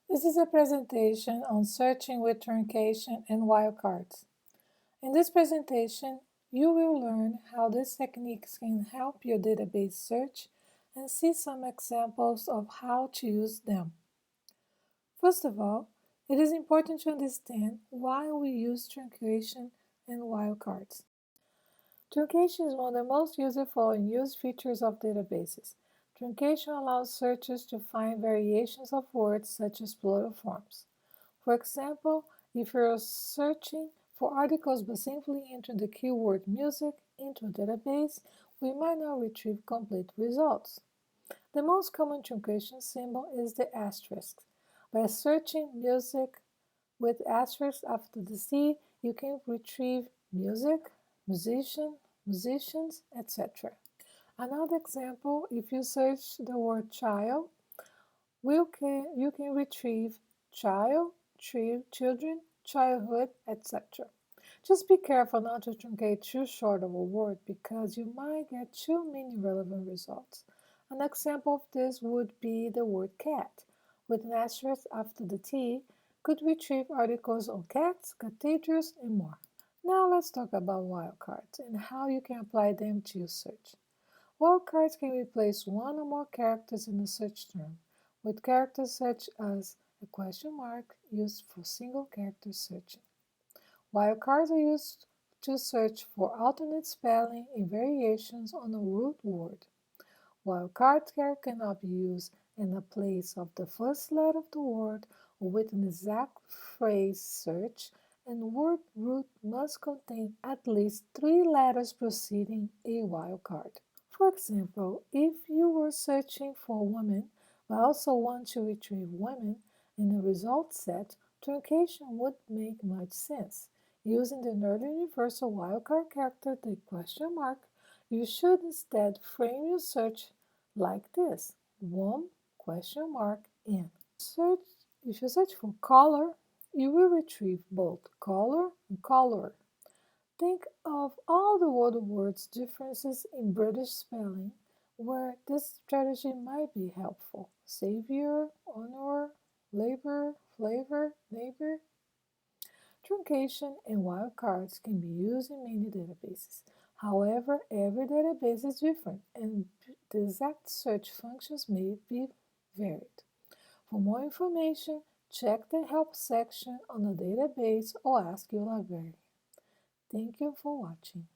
This is a presentation on searching with truncation and wildcards. In this presentation, you will learn how these techniques can help your database search and see some examples of how to use them. First of all, it is important to understand why we use truncation and wildcards. Truncation is one of the most useful and used features of databases. Truncation allows searchers to find variations of words such as plural forms. For example, if you're searching for articles but simply enter the keyword music into a database, we might not retrieve complete results. The most common truncation symbol is the asterisk. By searching music with asterisk after the C, you can retrieve music, musician, musicians, etc. Another example, if you search the word child, you can retrieve child, children, childhood, etc. Just be careful not to truncate too short of a word because you might get too many relevant results. An example of this would be the word cat. With an asterisk after the T, could retrieve articles on cats, cathedrals, and more. Now let's talk about wildcards and how you can apply them to your search. Wildcards can replace one or more characters in a search term, with characters such as a question mark used for single character searching. Wildcards are used to search for alternate spelling and variations on a root word. Wildcards cannot be used in the place of the first letter of the word or with an exact phrase search, and word root must contain at least 3 letters preceding a wildcard. For example, if you were searching for women but also want to retrieve women in the result set, truncation would make much sense. Using the nearly universal wildcard character, the question mark, you should instead frame your search like this: wom, question mark, in. If you search for color, you will retrieve both color and color. Think of all the words differences in British spelling where this strategy might be helpful. Savior, honor, labor, flavor, neighbor. Truncation and wildcards can be used in many databases. However, every database is different and the exact search functions may be varied. For more information, check the help section on the database or ask your librarian. Thank you for watching.